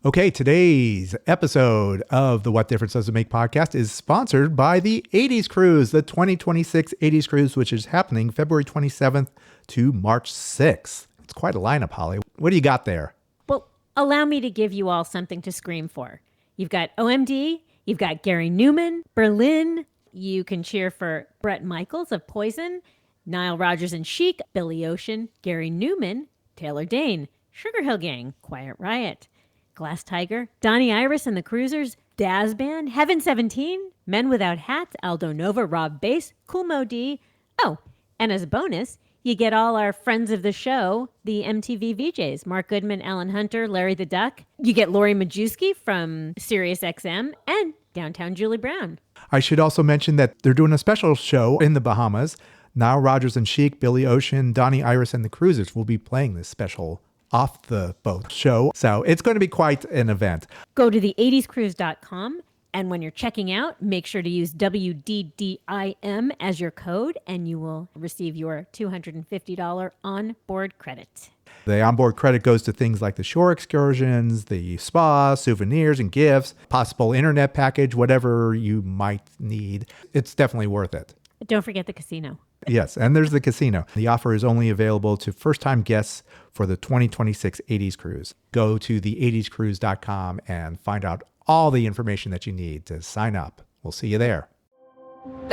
Okay, today's episode of the What Difference Does It Make podcast is sponsored by the 80s Cruise, the 2026 80s Cruise, which is happening February 27th to March 6th. It's quite a lineup, Holly. What do you got there? Well, allow me to give you all something to scream for. You've got OMD, you've got Gary Newman, Berlin. You can cheer for Bret Michaels of Poison, Nile Rodgers and Chic, Billy Ocean, Gary Newman, Taylor Dane, Sugar Hill Gang, Quiet Riot, Glass Tiger, Donnie Iris and the Cruisers, Daz Band, Heaven 17, Men Without Hats, Aldo Nova, Rob Bass, Kool Mo D. Oh, and as a bonus, you get all our friends of the show, the MTV VJs, Mark Goodman, Alan Hunter, Larry the Duck. You get Lori Majewski from SiriusXM and Downtown Julie Brown. I should also mention that they're doing a special show in the Bahamas. Nile Rodgers and Chic, Billy Ocean, Donnie Iris and the Cruisers will be playing this special off the boat show. So it's going to be quite an event. Go to the80scruise.com, and when you're checking out, make sure to use WDDIM as your code, and you will receive your $250 onboard credit. The onboard credit goes to things like the shore excursions, the spa, souvenirs and gifts, possible internet package, whatever you might need. It's definitely worth it. Don't forget the casino. Yes, and there's the casino. The offer is only available to first-time guests for the 2026 80s Cruise. Go to the80scruise.com and find out all the information that you need to sign up. We'll see you there.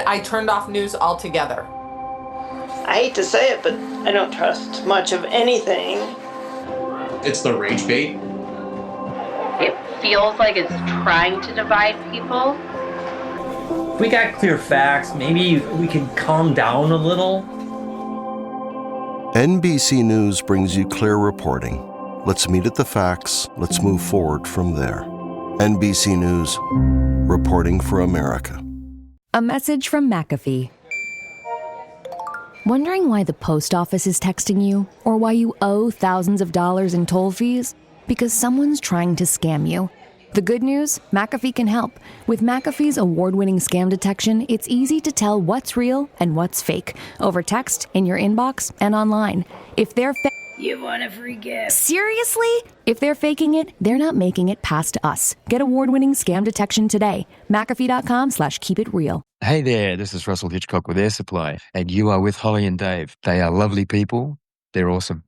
I turned off news altogether. I hate to say it, but I don't trust much of anything. It's the rage bait. It feels like it's trying to divide people. If we got clear facts, maybe we can calm down a little. NBC News brings you clear reporting. Let's meet at the facts. Let's move forward from there. NBC News, reporting for America. A message from McAfee. Wondering why the post office is texting you, or why you owe thousands of dollars in toll fees? Because someone's trying to scam you. The good news? McAfee can help. With McAfee's award-winning scam detection, it's easy to tell what's real and what's fake. Over text, in your inbox, and online. If they're You want a free gift? Seriously? If they're faking it, they're not making it past us. Get award-winning scam detection today. McAfee.com/keepitreal. Hey there, this is Russell Hitchcock with Air Supply, and you are with Holly and Dave. They are lovely people. They're awesome.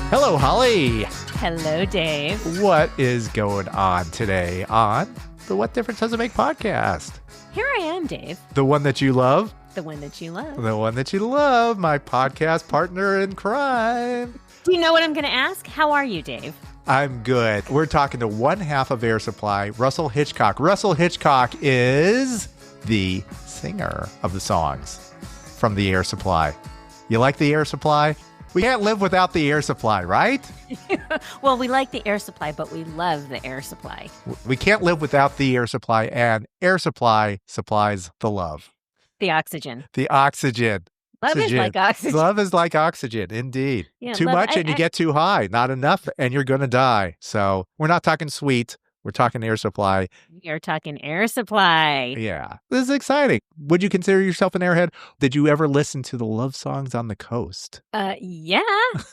Hello, Holly. Hello, Dave. What is going on today on the What Difference Does It Make podcast? Here I am, Dave. The one that you love? The one that you love. The one that you love, my podcast partner in crime. Do you know what I'm going to ask? How are you, Dave? I'm good. We're talking to one half of Air Supply, Russell Hitchcock. Russell Hitchcock is the singer of the songs from the Air Supply. You like the Air Supply? We can't live without the Air Supply, right? Well, we like the Air Supply, but we love the Air Supply. We can't live without the Air Supply, and Air Supply supplies the love. The oxygen. The oxygen. Love is like oxygen. Love is like oxygen, indeed. Yeah, too much and you get too high. Not enough and you're going to die. So we're not talking sweet. We're talking Air Supply. You're talking Air Supply. Yeah. This is exciting. Would you consider yourself an airhead? Did you ever listen to the love songs on the coast? Yeah.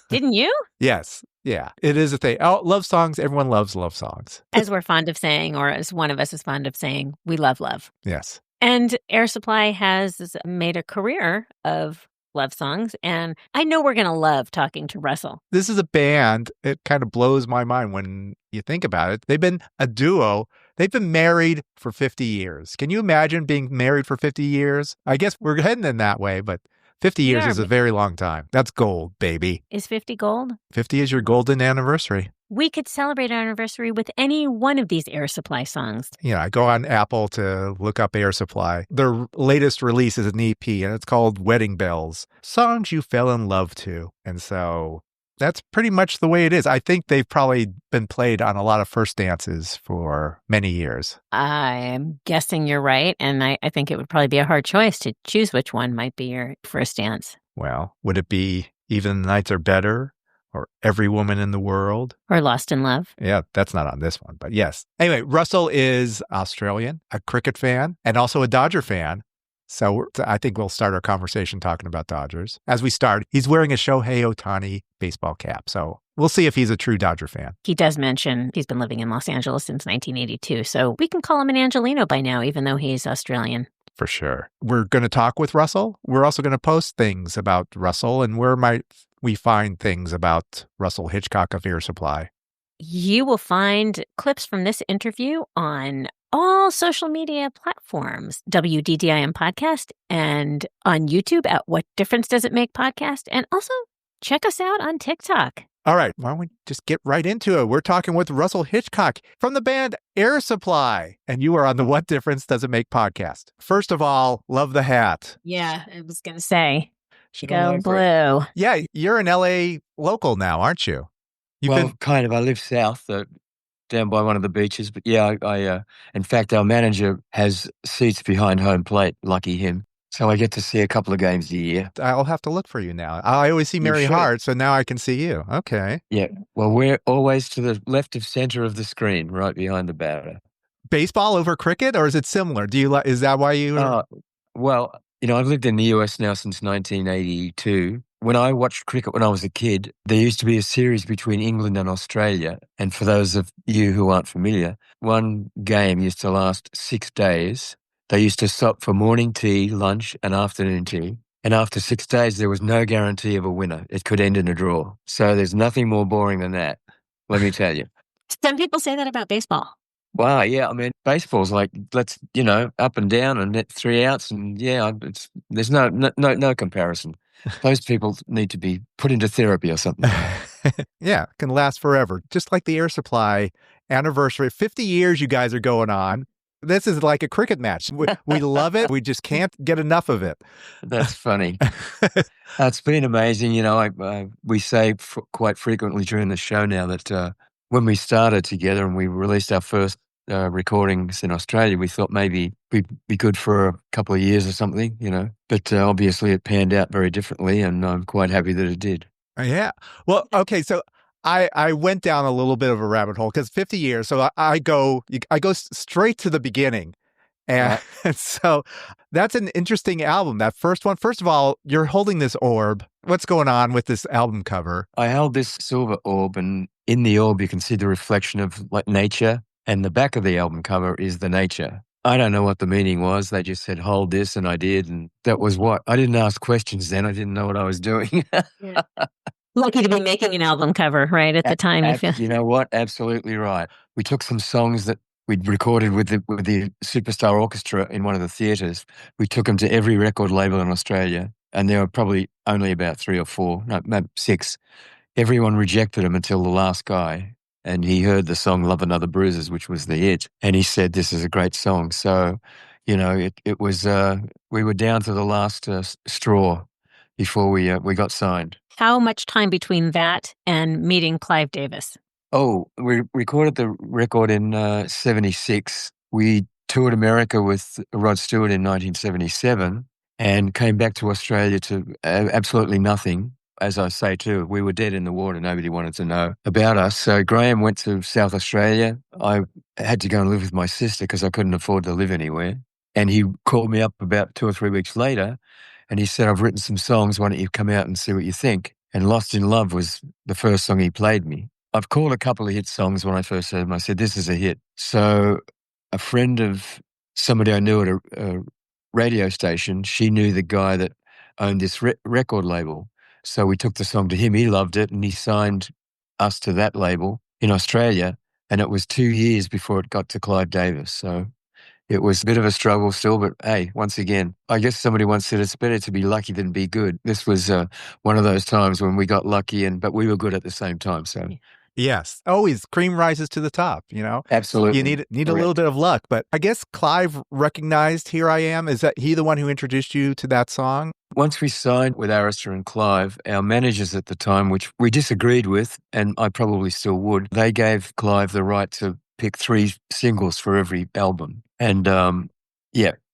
Didn't you? Yes. Yeah. It is a thing. Oh, love songs. Everyone loves love songs. As we're fond of saying, or as one of us is fond of saying, we love love. Yes. And Air Supply has made a career of love songs. And I know we're going to love talking to Russell. This is a band. It kind of blows my mind when you think about it. They've been a duo. They've been married for 50 years. Can you imagine being married for 50 years? I guess we're heading in that way, but 50 years is a very long time. That's gold, baby. Is 50 gold? 50 is your golden anniversary. We could celebrate our anniversary with any one of these Air Supply songs. Yeah, I go on Apple to look up Air Supply. Their latest release is an EP, and it's called Wedding Bells, Songs You Fell in Love To. And so that's pretty much the way it is. I think they've probably been played on a lot of first dances for many years. I'm guessing you're right, and I think it would probably be a hard choice to choose which one might be your first dance. Well, would it be Even the Nights Are Better or Every Woman in the World. Or Lost in Love. Yeah, that's not on this one, but yes. Anyway, Russell is Australian, a cricket fan, and also a Dodger fan. So I think we'll start our conversation talking about Dodgers. As we start, he's wearing a Shohei Ohtani baseball cap. So we'll see if he's a true Dodger fan. He does mention he's been living in Los Angeles since 1982. So we can call him an Angelino by now, even though he's Australian. For sure. We're going to talk with Russell. We're also going to post things about Russell, and where might we find things about Russell Hitchcock of Air Supply? You will find clips from this interview on all social media platforms, WDDIM Podcast, and on YouTube at What Difference Does It Make Podcast. And also check us out on TikTok. All right, why don't we just get right into it? We're talking with Russell Hitchcock from the band Air Supply, and you are on the What Difference Does It Make podcast. First of all, love the hat. Yeah, I was going to say, Should go blue. Yeah, you're an LA local now, aren't you? Kind of. I live south, down by one of the beaches. But yeah, I in fact, our manager has seats behind home plate. Lucky him. So I get to see a couple of games a year. I'll have to look for you now. I always see Mary Hart, so now I can see you. Okay. Yeah. Well, we're always to the left of center of the screen, right behind the batter. Baseball over cricket, or is it similar? Is that why you? Well, I've lived in the US now since 1982. When I watched cricket when I was a kid, there used to be a series between England and Australia. And for those of you who aren't familiar, one game used to last 6 days. They used to stop for morning tea, lunch, and afternoon tea. And after 6 days, there was no guarantee of a winner. It could end in a draw. So there's nothing more boring than that, let me tell you. Some people say that about baseball. Wow, yeah. I mean, baseball's like, let's, up and down and net 3 outs. And yeah, there's no comparison. Those people need to be put into therapy or something. Yeah, can last forever. Just like the Air Supply anniversary. 50 years you guys are going on. This is like a cricket match. We love it. We just can't get enough of it. That's funny. It's been amazing. We say quite frequently during the show now that when we started together and we released our first recordings in Australia, we thought maybe we'd be good for a couple of years or something, But obviously it panned out very differently, and I'm quite happy that it did. Yeah. Well, okay, so I went down a little bit of a rabbit hole because 50 years. So I go straight to the beginning. And so that's an interesting album. That first one. First of all, you're holding this orb. What's going on with this album cover? I held this silver orb, and in the orb you can see the reflection of like nature. And the back of the album cover is the nature. I don't know what the meaning was. They just said, hold this, and I did. And that was what. I didn't ask questions then. I didn't know what I was doing. Yeah. Lucky to be making an album cover, right, at the time. You know what? Absolutely right. We took some songs that we'd recorded with the Superstar Orchestra in one of the theatres. We took them to every record label in Australia, and there were probably only about 3 or 4, no, maybe 6. Everyone rejected them until the last guy. And he heard the song Love Another Bruises, which was the hit. And he said, this is a great song. So, it was, we were down to the last straw before we got signed. How much time between that and meeting Clive Davis? Oh, we recorded the record in 76. We toured America with Rod Stewart in 1977 and came back to Australia to absolutely nothing. As I say too, we were dead in the water. Nobody wanted to know about us. So Graham went to South Australia. I had to go and live with my sister because I couldn't afford to live anywhere. And he called me up about 2 or 3 weeks later and he said, I've written some songs. Why don't you come out and see what you think? And Lost in Love was the first song he played me. I've called a couple of hit songs when I first heard them. I said, this is a hit. So a friend of somebody I knew at a radio station, she knew the guy that owned this record label. So we took the song to him. He loved it, and he signed us to that label in Australia. And it was 2 years before it got to Clive Davis. So it was a bit of a struggle still. But hey, once again, I guess somebody once said it's better to be lucky than be good. This was one of those times when we got lucky, but we were good at the same time. So yes, always cream rises to the top. Absolutely. You need a little bit of luck. But I guess Clive recognized Here I Am. Is that he the one who introduced you to that song? Once we signed with Arista and Clive, our managers at the time, which we disagreed with, and I probably still would, they gave Clive the right to pick 3 singles for every album. And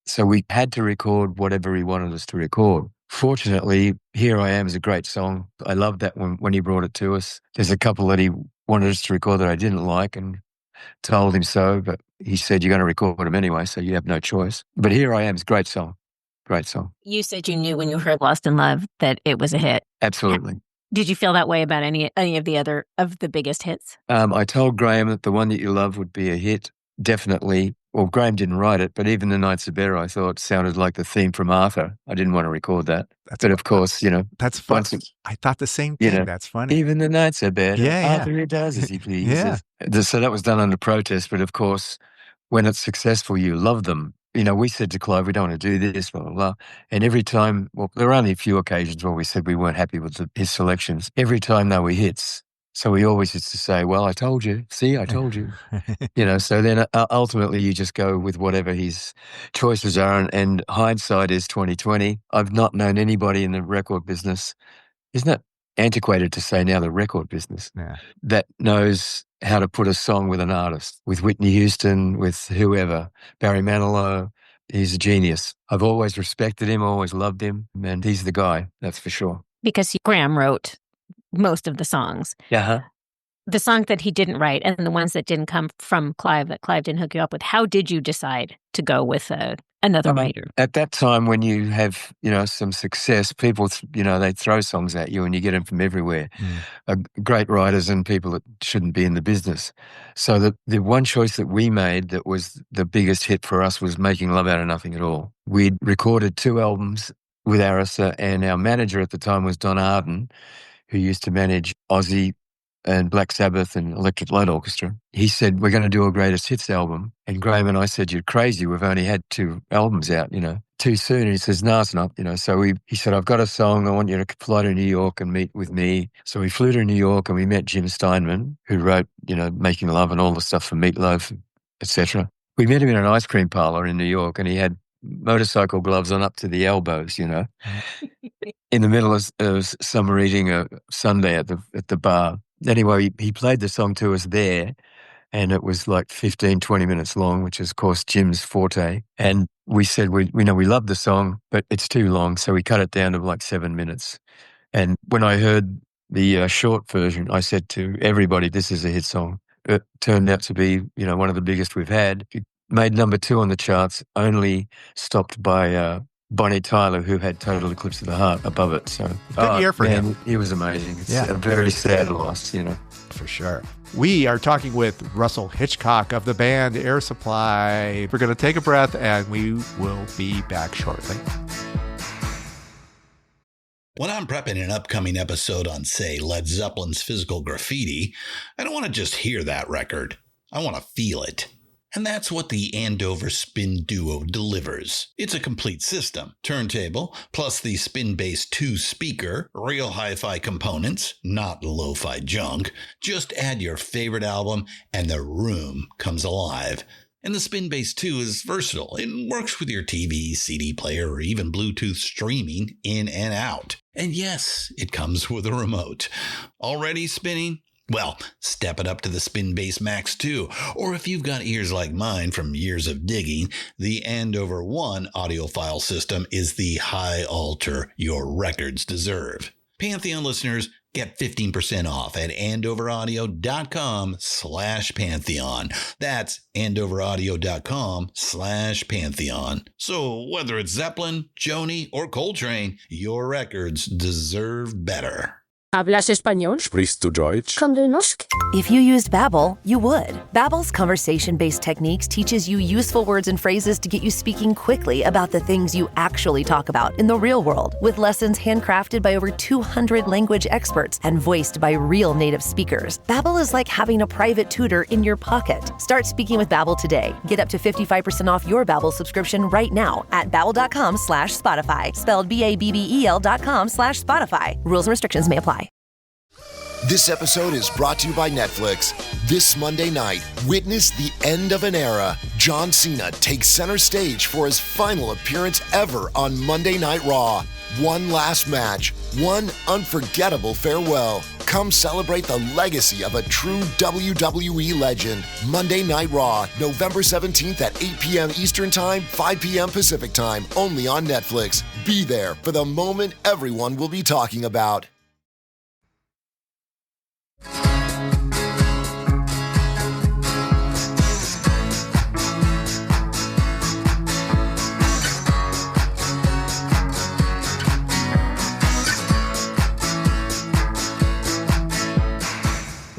so we had to record whatever he wanted us to record. fortunately, Here I Am is a great song. I loved that when he brought it to us. There's a couple that he wanted us to record that I didn't like and told him so, but he said, you're going to record them anyway, so you have no choice. But Here I Am is a great song. Great song. You said you knew when you heard Lost in Love that it was a hit. Absolutely. Did you feel that way about any of the other of the biggest hits? I told Graham that The One That You Love would be a hit, definitely. Well, Graham didn't write it, but even The Nights Are Better, I thought, sounded like the theme from Arthur. I didn't want to record that. But of course, That's fun. I thought the same thing. That's funny. Even the nights are better. Yeah, Arthur does as he pleases. Yeah. So that was done under protest, but of course, when it's successful, you love them. We said to Clive, we don't want to do this, blah, blah, blah. And every time, well, there were only a few occasions where we said we weren't happy with his selections. Every time they were hits. So we always used to say, well, I told you. See, I told you. So then ultimately you just go with whatever his choices are. And hindsight is 2020. I've not known anybody in the record business. Isn't it antiquated to say now the record business that knows how to put a song with an artist, with Whitney Houston, with whoever, Barry Manilow. He's a genius. I've always respected him, always loved him, and he's the guy, that's for sure. Because Graham wrote most of the songs. Yeah. The song that he didn't write and the ones that didn't come from Clive, that Clive didn't hook you up with, how did you decide to go with another writer? At that time, when you have, some success, people, they throw songs at you and you get them from everywhere. Great writers and people that shouldn't be in the business. So the one choice that we made that was the biggest hit for us was Making Love Out of Nothing at All. We'd recorded 2 albums with Arista, and our manager at the time was Don Arden, who used to manage Ozzy and Black Sabbath and Electric Light Orchestra. He said, we're going to do a greatest hits album. And Graham and I said, you're crazy. We've only had 2 albums out, too soon. And he says, no, it's not, So he said, I've got a song. I want you to fly to New York and meet with me. So we flew to New York and we met Jim Steinman, who wrote, Making Love and all the stuff for Meatloaf, etc. We met him in an ice cream parlor in New York, and he had motorcycle gloves on up to the elbows, in the middle of summer eating a sundae at the bar. Anyway, he played the song to us there, and it was like 15, 20 minutes long, which is, of course, Jim's forte. And we said, we love the song, but it's too long, so we cut it down to like 7 minutes. And when I heard the short version, I said to everybody, this is a hit song. It turned out to be, one of the biggest we've had. It made number 2 on the charts, only stopped by Bonnie Tyler, who had Total Eclipse of the Heart above it. So good year for him. He was amazing. It's a very sad loss, For sure. We are talking with Russell Hitchcock of the band Air Supply. We're going to take a breath, and we will be back shortly. When I'm prepping an upcoming episode on, say, Led Zeppelin's Physical Graffiti, I don't want to just hear that record. I want to feel it. And that's what the Andover Spin Duo delivers. It's a complete system. Turntable, plus the Spin Bass 2 speaker, real hi-fi components, not lo-fi junk. Just add your favorite album and the room comes alive. And the Spin Bass 2 is versatile. It works with your TV, CD player, or even Bluetooth streaming in and out. And yes, it comes with a remote. Already spinning? Well, step it up to the Spin Bass Max 2, or if you've got ears like mine from years of digging, the Andover One audiophile system is the high altar your records deserve. Pantheon listeners get 15% off at andoveraudio.com/Pantheon. That's andoveraudio.com/Pantheon. So whether it's Zeppelin, Joni, or Coltrane, your records deserve better. ¿Hablas español? Sprichst du Deutsch? Kann du Norsk? If you used Babbel, you would. Babbel's conversation-based techniques teaches you useful words and phrases to get you speaking quickly about the things you actually talk about in the real world, with lessons handcrafted by over 200 language experts and voiced by real native speakers. Babbel is like having a private tutor in your pocket. Start speaking with Babbel today. Get up to 55% off your Babbel subscription right now at babbel.com/Spotify. Spelled BABBEL.com/Spotify. Rules and restrictions may apply. This episode is brought to you by Netflix. This Monday night, witness the end of an era. John Cena takes center stage for his final appearance ever on Monday Night Raw. One last match, one unforgettable farewell. Come celebrate the legacy of a true WWE legend. Monday Night Raw, November 17th at 8 p.m. Eastern Time, 5 p.m. Pacific Time, only on Netflix. Be there for the moment everyone will be talking about.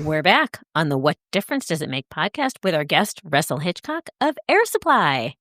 We're back on the What Difference Does It Make podcast with our guest, Russell Hitchcock of Air Supply.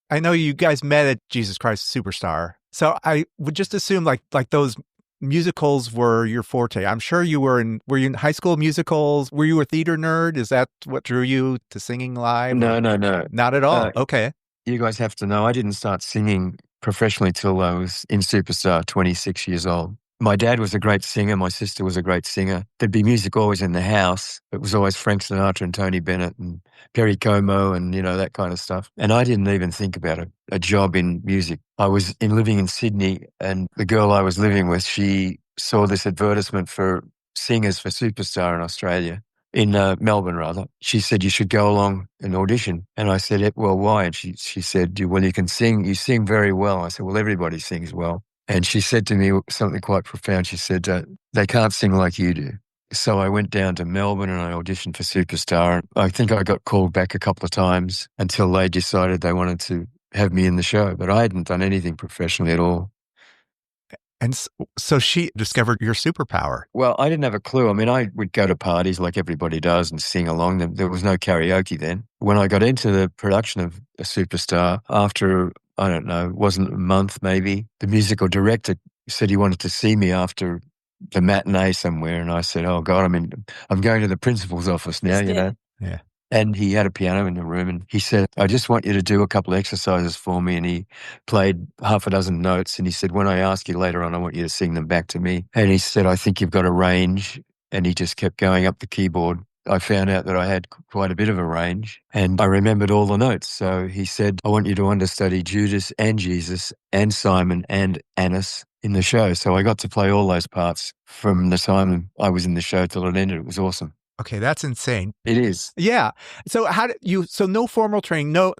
I know you guys met at Jesus Christ Superstar. So I would just assume like those musicals were your forte. I'm sure were you in high school musicals? Were you a theater nerd? Is that what drew you to singing live? No. Not at all. Okay. You guys have to know, I didn't start singing professionally till I was in Superstar, 26 years old. My dad was a great singer. My sister was a great singer. There'd be music always in the house. It was always Frank Sinatra and Tony Bennett and Perry Como and, that kind of stuff. And I didn't even think about a job in music. I was living in Sydney, and the girl I was living with, she saw this advertisement for singers for Superstar in Australia, in Melbourne rather. She said, you should go along and audition. And I said, well, why? And she said, well, you can sing. You sing very well. I said, well, everybody sings well. And she said to me something quite profound. She said, they can't sing like you do. So I went down to Melbourne and I auditioned for Superstar. I think I got called back a couple of times until they decided they wanted to have me in the show. But I hadn't done anything professionally at all. And so she discovered your superpower. Well, I didn't have a clue. I mean, I would go to parties like everybody does and sing along. There was no karaoke then. When I got into the production of a Superstar, after, I don't know, it wasn't a month maybe, the musical director said he wanted to see me after the matinee somewhere. And I said, oh God, I'm going to the principal's office now, Yeah. And he had a piano in the room and he said, I just want you to do a couple of exercises for me. And he played half a dozen notes. And he said, when I ask you later on, I want you to sing them back to me. And he said, I think you've got a range. And he just kept going up the keyboard. I found out that I had quite a bit of a range and I remembered all the notes. So he said, I want you to understudy Judas and Jesus and Simon and Annas in the show. So I got to play all those parts from the time I was in the show till it ended. It was awesome. Okay, that's insane. It is. Yeah. So no formal training, no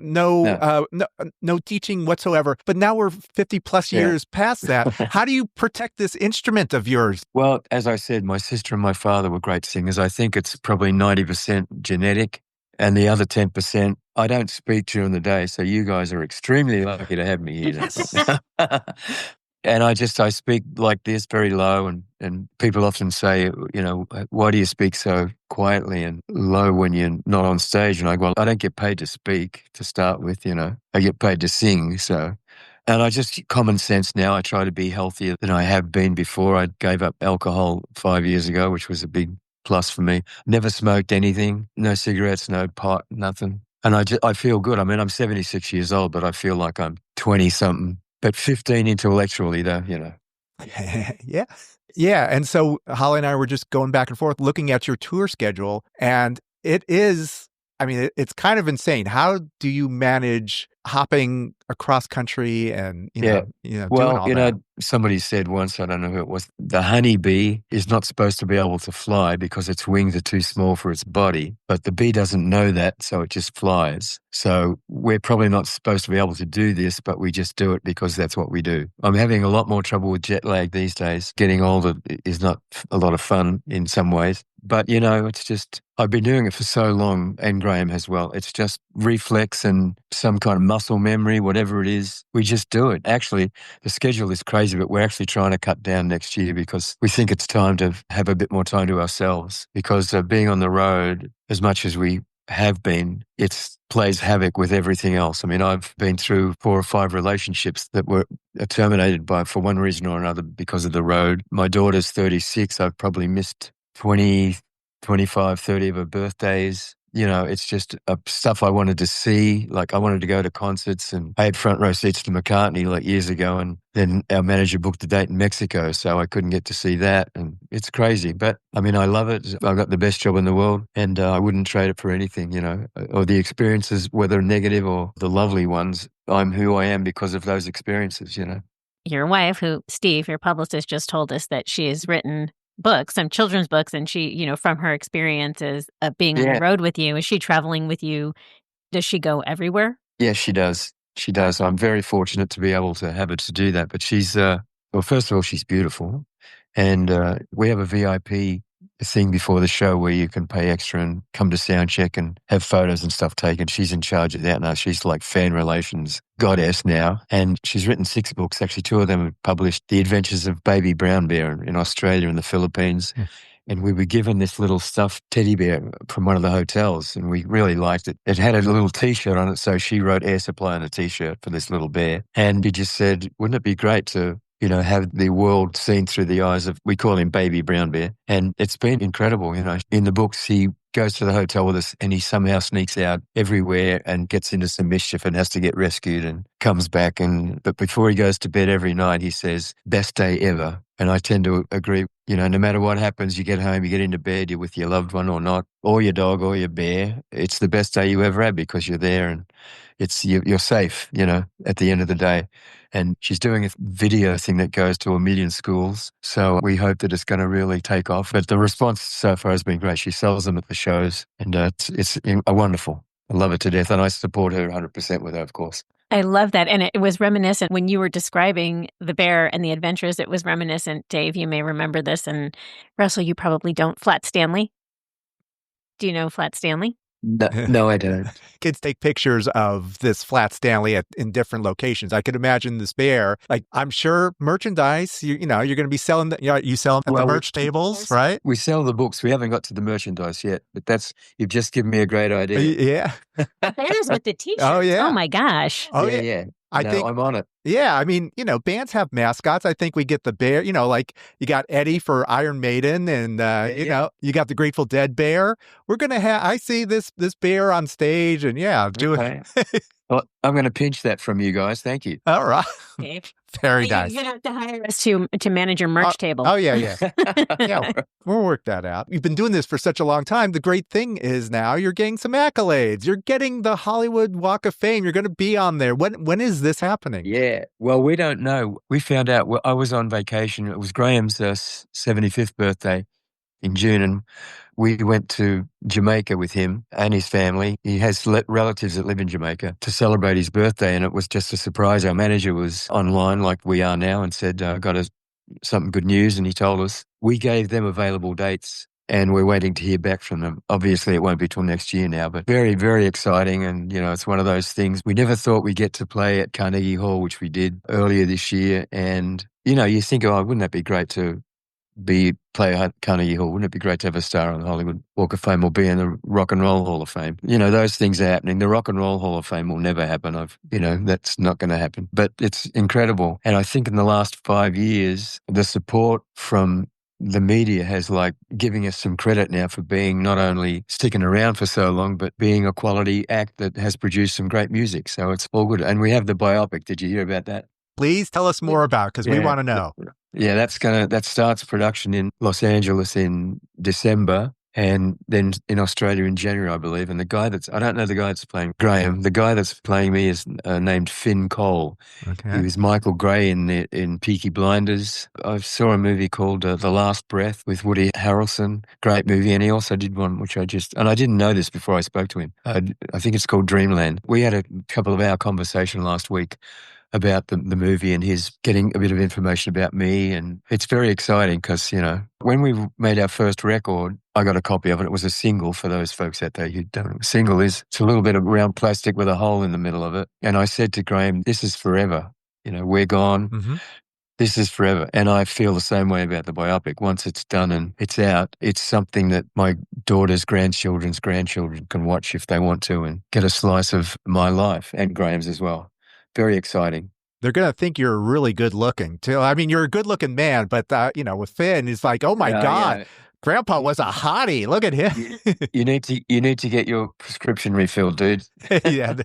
teaching whatsoever. But now we're 50 plus years past that. How do you protect this instrument of yours? Well, as I said, my sister and my father were great singers. I think it's probably 90% genetic and the other 10%, I don't speak during the day. So you guys are extremely lucky to have me here. And I speak like this, very low, and people often say, why do you speak so quietly and low when you're not on stage? And I go, well, I don't get paid to speak to start with, I get paid to sing, so. And common sense now, I try to be healthier than I have been before. I gave up alcohol 5 years ago, which was a big plus for me. Never smoked anything, no cigarettes, no pot, nothing. And I feel good. I'm 76 years old, but I feel like I'm 20-something. But 15 intellectually, though, Yeah. Yeah. And so Holly and I were just going back and forth looking at your tour schedule. And it is, it's kind of insane. How do you manage hopping across country and, doing all that? Somebody said once, I don't know who it was, the honeybee is not supposed to be able to fly because its wings are too small for its body. But the bee doesn't know that, so it just flies. So we're probably not supposed to be able to do this, but we just do it because that's what we do. I'm having a lot more trouble with jet lag these days. Getting older is not a lot of fun in some ways. But, it's just, I've been doing it for so long, and Graham as well. It's just reflex and some kind of muscle memory, whatever it is. We just do it. Actually, the schedule is crazy, but we're actually trying to cut down next year because we think it's time to have a bit more time to ourselves. Because being on the road, as much as we have been, it plays havoc with everything else. I've been through 4 or 5 relationships that were terminated for one reason or another because of the road. My daughter's 36. I've probably missed 20, 25, 30 of her birthdays. It's just stuff I wanted to see. Like I wanted to go to concerts, and I had front row seats to McCartney like years ago, and then our manager booked a date in Mexico, so I couldn't get to see that. And it's crazy, but I love it. I've got the best job in the world, and I wouldn't trade it for anything, or the experiences, whether negative or the lovely ones. I'm who I am because of those experiences, Your wife, Steve, your publicist, just told us that she has written books, some children's books, and she, from her experiences of being on the Yeah. road with you, is she traveling with you? Does she go everywhere? Yes, she does. She does. I'm very fortunate to be able to have her to do that. But she's, well, first of all, she's beautiful. And we have a VIP thing before the show where you can pay extra and come to sound check and have photos and stuff taken. She's in charge of that now. She's like fan relations goddess now. And she's written 6 books. Actually, 2 of them have published. The Adventures of Baby Brown Bear in Australia and the Philippines. And we were given this little stuffed teddy bear from one of the hotels, and we really liked it. It had a little T-shirt on it, so she wrote Air Supply on a T-shirt for this little bear. And he just said, wouldn't it be great to, have the world seen through the eyes of, we call him Baby Brown Bear. And it's been incredible, In the books, he goes to the hotel with us and he somehow sneaks out everywhere and gets into some mischief and has to get rescued and comes back. But before he goes to bed every night, he says, best day ever. And I tend to agree, no matter what happens, you get home, you get into bed, you're with your loved one or not, or your dog or your bear. It's the best day you ever had because you're there and you're safe, at the end of the day. And she's doing a video thing that goes to 1 million schools. So we hope that it's going to really take off. But the response so far has been great. She sells them at the shows and it's wonderful. I love it to death. And I support her 100% with her, of course. I love that. And it was reminiscent when you were describing the bear and the adventures. It was reminiscent. Dave, you may remember this. And Russell, you probably don't. Flat Stanley. Do you know Flat Stanley? No, I don't. Kids take pictures of this Flat Stanley in different locations. I could imagine this bear. Like, I'm sure merchandise, you're going to be selling, you sell them at the merch tables, right? We sell the books. We haven't got to the merchandise yet, but you've just given me a great idea. Yeah. Bears with the t-shirts. Oh, yeah. Oh, my gosh. Oh, yeah. I think I'm on it. Yeah, I mean, bands have mascots. I think we get the bear, like you got Eddie for Iron Maiden and, you got the Grateful Dead bear. We're going to I see this bear on stage and do it. Well, I'm going to pinch that from you guys. Thank you. All right. Dave. Very nice. You're going to have to hire us to manage your merch table. Oh, yeah. Yeah, we'll work that out. You've been doing this for such a long time. The great thing is now you're getting some accolades. You're getting the Hollywood Walk of Fame. You're going to be on there. When is this happening? Yeah. Well, we don't know. We found out. I was on vacation. It was Graham's 75th birthday in June, and we went to Jamaica with him and his family. He has relatives that live in Jamaica to celebrate his birthday, and it was just a surprise. Our manager was online like we are now and said, got something good news, and he told us. We gave them available dates, and we're waiting to hear back from them. Obviously, it won't be till next year now, but very, very exciting, and, it's one of those things. We never thought we'd get to play at Carnegie Hall, which we did earlier this year, and, you think, wouldn't that be great to play at Carnegie Hall? Wouldn't it be great to have a star on the Hollywood Walk of Fame or be in the Rock and Roll Hall of Fame? Those things are happening. The Rock and Roll Hall of Fame will never happen. That's not going to happen. But it's incredible. And I think in the last 5 years, the support from the media has giving us some credit now for being not only sticking around for so long, but being a quality act that has produced some great music. So it's all good. And we have the biopic. Did you hear about that? Please tell us more about it because we want to know. Yeah, that starts production in Los Angeles in December and then in Australia in January, I believe. And I don't know the guy that's playing Graham. The guy that's playing me is named Finn Cole. Okay. He was Michael Gray in Peaky Blinders. I saw a movie called The Last Breath with Woody Harrelson. Great movie. And he also did one which and I didn't know this before I spoke to him. I think it's called Dreamland. We had a couple of hour conversation last week about the movie and his getting a bit of information about me. And it's very exciting because, when we made our first record, I got a copy of it. It was a single for those folks out there who don't know. A single it's a little bit of round plastic with a hole in the middle of it. And I said to Graham, this is forever. We're gone. Mm-hmm. This is forever. And I feel the same way about the biopic. Once it's done and it's out, it's something that my daughter's grandchildren's grandchildren can watch if they want to and get a slice of my life and Graham's as well. Very exciting. They're going to think you're really good looking too. I mean, you're a good looking man, but with Finn, it's like, oh my God, Grandpa was a hottie. Look at him. You need to get your prescription refilled, dude. Yeah.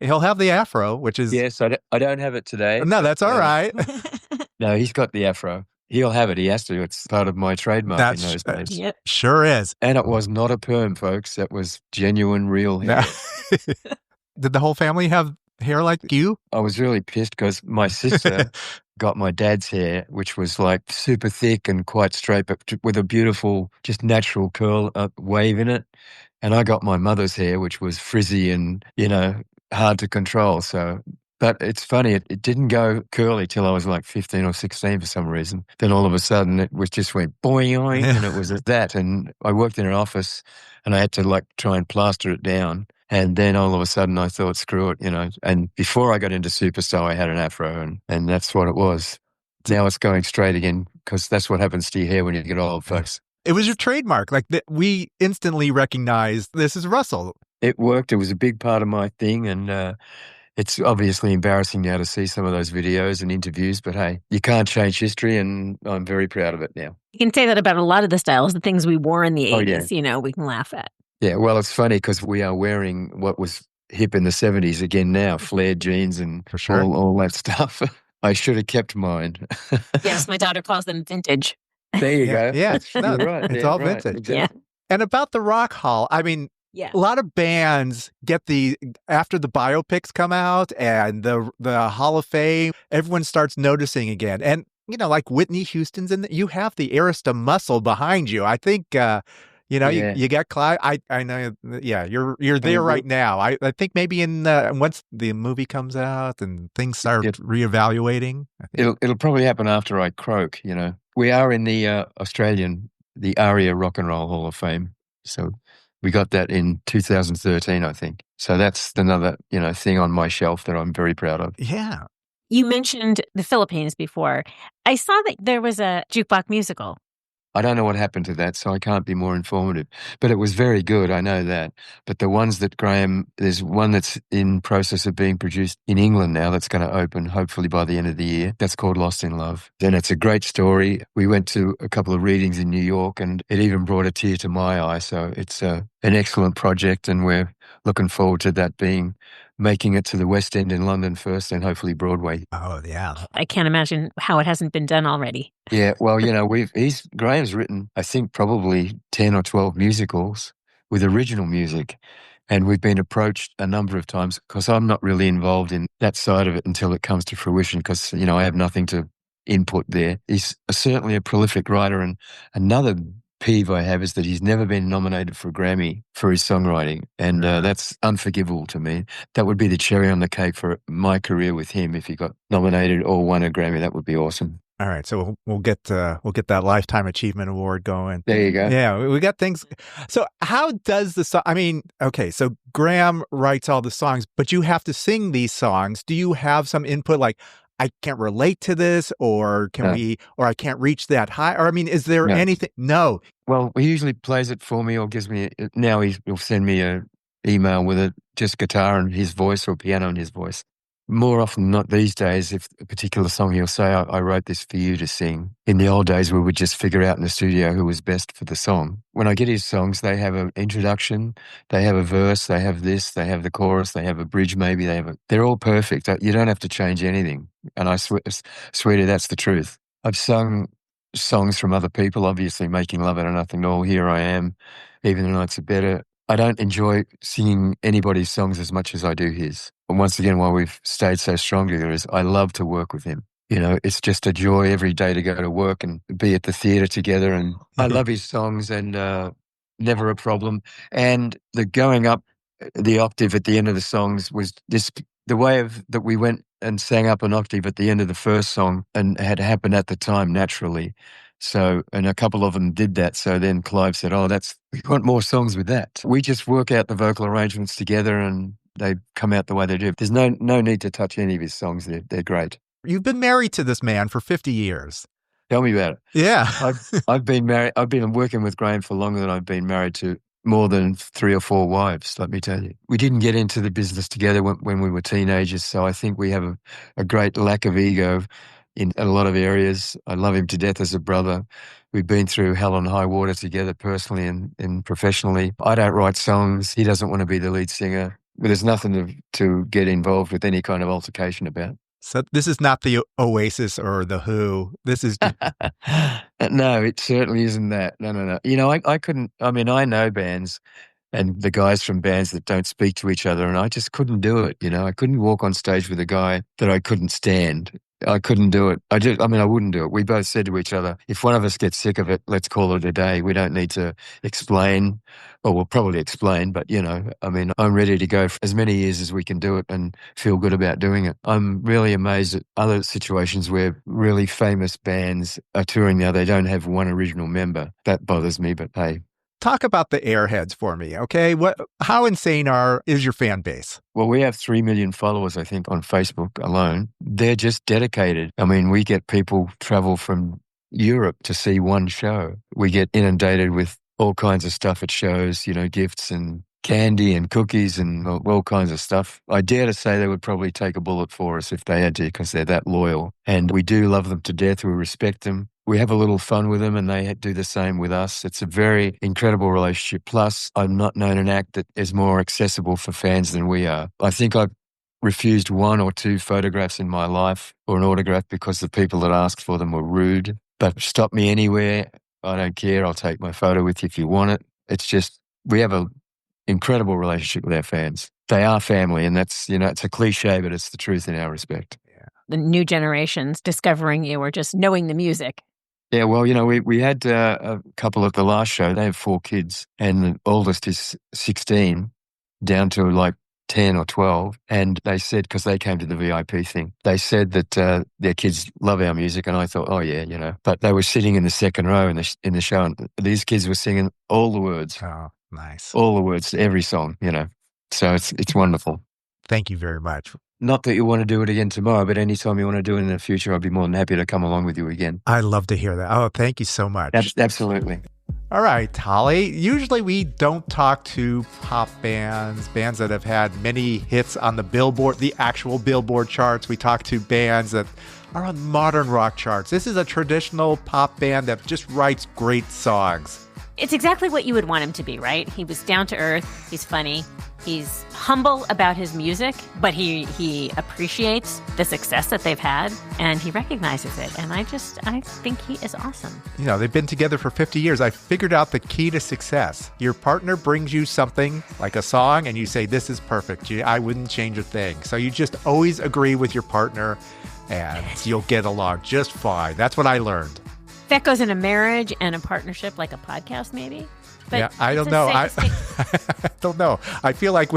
He'll have the afro, which is... Yes, I don't have it today. No, that's all right. No, he's got the afro. He'll have it. He has to. It's part of my trademark in those days. Yep. Sure is. And it was not a perm, folks. That was genuine, real hair. Did the whole family have Hair like you? I was really pissed because my sister got my dad's hair, which was like super thick and quite straight, but with a beautiful, just natural curl wave in it. And I got my mother's hair, which was frizzy and, hard to control. So, but it's funny, it didn't go curly till I was like 15 or 16 for some reason. Then all of a sudden it was just went boing, and it was that. And I worked in an office and I had to like try and plaster it down. And then all of a sudden I thought, screw it, And before I got into Superstar, I had an afro and that's what it was. Now it's going straight again because that's what happens to your hair when you get old, folks. It was your trademark. Like we instantly recognized this is Russell. It worked. It was a big part of my thing. And it's obviously embarrassing now to see some of those videos and interviews, but hey, you can't change history and I'm very proud of it now. You can say that about a lot of the styles, the things we wore in the 80s, yeah. We can laugh at. Yeah, well, it's funny because we are wearing what was hip in the 70s again now, flared jeans and For sure. all that stuff. I should have kept mine. Yes, my daughter calls them vintage. There you go. Yeah, no, You're right. it's Yeah, all right. vintage. Exactly. Yeah. And about the Rock Hall, I mean, Yeah. a lot of bands get after the biopics come out and the Hall of Fame, everyone starts noticing again. And, like Whitney Houston's you have the Arista muscle behind you. I think, you got Clive. I know, you're there right now. I think maybe once the movie comes out and things start reevaluating. It'll probably happen after I croak, We are in the the ARIA Rock and Roll Hall of Fame. So we got that in 2013, I think. So that's another, thing on my shelf that I'm very proud of. Yeah. You mentioned the Philippines before. I saw that there was a jukebox musical. I don't know what happened to that, so I can't be more informative. But it was very good, I know that. But the ones that there's one that's in process of being produced in England now that's going to open hopefully by the end of the year. That's called Lost in Love. Then it's a great story. We went to a couple of readings in New York and it even brought a tear to my eye. So it's an excellent project and we're looking forward to that making it to the West End in London first and hopefully Broadway. Oh, yeah. I can't imagine how it hasn't been done already. Yeah, well, Graham's written, I think, probably 10 or 12 musicals with original music. And we've been approached a number of times because I'm not really involved in that side of it until it comes to fruition because, I have nothing to input there. He's certainly a prolific writer. And another peeve I have is that he's never been nominated for a Grammy for his songwriting. And that's unforgivable to me. That would be the cherry on the cake for my career with him if he got nominated or won a Grammy. That would be awesome. All right, so we'll get that Lifetime Achievement Award going. There you go. Yeah, we got things. So how does the song? I mean, okay, so Graham writes all the songs, but you have to sing these songs. Do you have some input like, I can't relate to this, or or I can't reach that high? Or I mean, is there anything? No. Well, he usually plays it for me or gives me. Now he'll send me an email with it, just guitar and his voice or piano and his voice. More often than not these days, if a particular song he'll say, I wrote this for you to sing. In the old days, we would just figure out in the studio who was best for the song. When I get his songs, they have an introduction, they have a verse, they have this, they have the chorus, they have a bridge maybe, they're all perfect. You don't have to change anything. And I swear to that's the truth. I've sung songs from other people, obviously Making Love Out of Nothing at All, Here I Am, Even the Nights Are Better. I don't enjoy singing anybody's songs as much as I do his. And once again, why we've stayed so strong together is I love to work with him. It's just a joy every day to go to work and be at the theatre together. And I love his songs and never a problem. And the going up the octave at the end of the songs was the way that we went and sang up an octave at the end of the first song and had happened at the time naturally. So, and a couple of them did that. So then Clive said, we want more songs with that. We just work out the vocal arrangements together and they come out the way they do. There's no need to touch any of his songs. They're great. You've been married to this man for 50 years. Tell me about it. Yeah. I've been married. I've been working with Graham for longer than I've been married to more than 3 or 4 wives, let me tell you. We didn't get into the business together when we were teenagers. So I think we have a great lack of ego in a lot of areas. I love him to death as a brother. We've been through hell and high water together personally and professionally. I don't write songs. He doesn't want to be the lead singer. But there's nothing to get involved with any kind of altercation about. So this is not the Oasis or the Who. This is... No, it certainly isn't that. No. I couldn't... I mean, I know bands and the guys from bands that don't speak to each other. And I just couldn't do it. I couldn't walk on stage with a guy that I couldn't stand. I couldn't do it. I wouldn't do it. We both said to each other, if one of us gets sick of it, let's call it a day. We don't need to explain. Well, we'll probably explain, but I'm ready to go for as many years as we can do it and feel good about doing it. I'm really amazed at other situations where really famous bands are touring now. They don't have one original member. That bothers me, but hey. Talk about the Airheads for me, okay? How insane is your fan base? Well, we have 3 million followers, I think, on Facebook alone. They're just dedicated. We get people travel from Europe to see one show. We get inundated with all kinds of stuff at shows, gifts and candy and cookies and all kinds of stuff. I dare to say they would probably take a bullet for us if they had to, because they're that loyal. And we do love them to death. We respect them. We have a little fun with them, and they do the same with us. It's a very incredible relationship. Plus, I'm not known an act that is more accessible for fans than we are. I think I've refused 1 or 2 photographs in my life or an autograph because the people that asked for them were rude. But stop me anywhere. I don't care. I'll take my photo with you if you want it. It's just, we have an incredible relationship with our fans. They are family, and that's, it's a cliche, but it's the truth in our respect. Yeah. The new generations discovering you or just knowing the music. Yeah, well, we had a couple at the last show. They have 4 kids, and the oldest is 16, down to like 10 or 12. And they said, because they came to the VIP thing, they said that their kids love our music. And I thought, oh, yeah, But they were sitting in the second row in the show, and these kids were singing all the words. Oh, nice. All the words to every song, So it's wonderful. Thank you very much. Not that you want to do it again tomorrow, but anytime you want to do it in the future, I'd be more than happy to come along with you again. I'd love to hear that. Oh, thank you so much. Absolutely. All right, Holly. Usually we don't talk to pop bands that have had many hits on the actual Billboard charts. We talk to bands that are on modern rock charts. This is a traditional pop band that just writes great songs. It's exactly what you would want him to be, right? He was down to earth. He's funny. He's humble about his music, but he appreciates the success that they've had, and he recognizes it. And I think he is awesome. They've been together for 50 years. I figured out the key to success. Your partner brings you something like a song, and you say, this is perfect. I wouldn't change a thing. So you just always agree with your partner, and you'll get along just fine. That's what I learned. That goes in a marriage and a partnership, like a podcast, maybe. But yeah, I don't know. I don't know. I feel like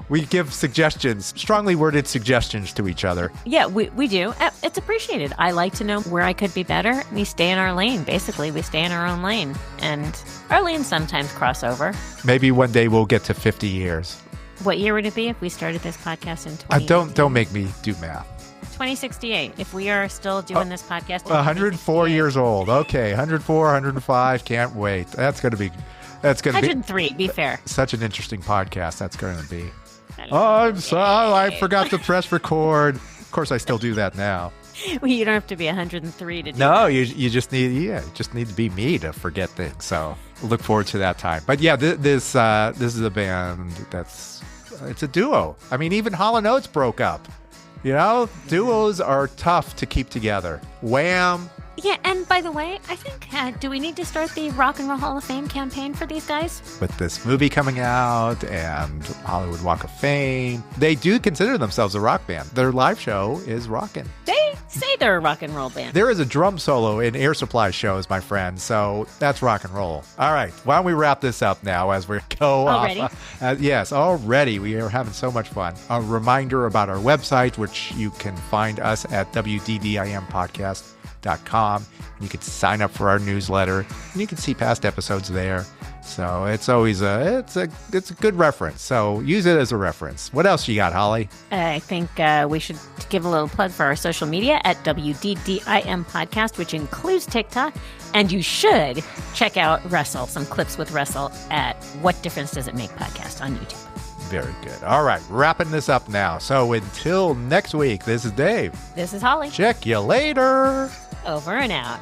we give suggestions, strongly worded suggestions to each other. Yeah, we do. It's appreciated. I like to know where I could be better. We stay in our lane. Basically, we stay in our own lane. And our lanes sometimes cross over. Maybe one day we'll get to 50 years. What year would it be if we started this podcast in 20? Don't make me do math. 2068. If we are still doing this podcast, 104 years old. Okay, 104, 105. Can't wait. That's going to be 103. Be fair. Such an interesting podcast. That's going to be. I'm sorry, I forgot to press record. Of course, I still do that now. Well, you don't have to be 103 to do No, that. you just need to be me to forget things. So look forward to that time. But yeah, this is a band it's a duo. I mean, even Hall & Oates broke up. Duos are tough to keep together. Wham! Yeah, and by the way, I think, do we need to start the Rock and Roll Hall of Fame campaign for these guys? With this movie coming out and Hollywood Walk of Fame, they do consider themselves a rock band. Their live show is rockin'. They say they're a rock and roll band. There is a drum solo in Air Supply shows, my friend, so that's rock and roll. All right, why don't we wrap this up now as we go already? Yes, already. We are having so much fun. A reminder about our website, which you can find us at wddimpodcast.com. You can sign up for our newsletter, and you can see past episodes there. So it's always it's a good reference. So use it as a reference. What else you got, Holly? I think we should give a little plug for our social media at WDDIM Podcast, which includes TikTok. And you should check out Russell, some clips with Russell at What Difference Does It Make podcast on YouTube. Very good. All right, wrapping this up now. So until next week, this is Dave. This is Holly. Check you later. Over and out.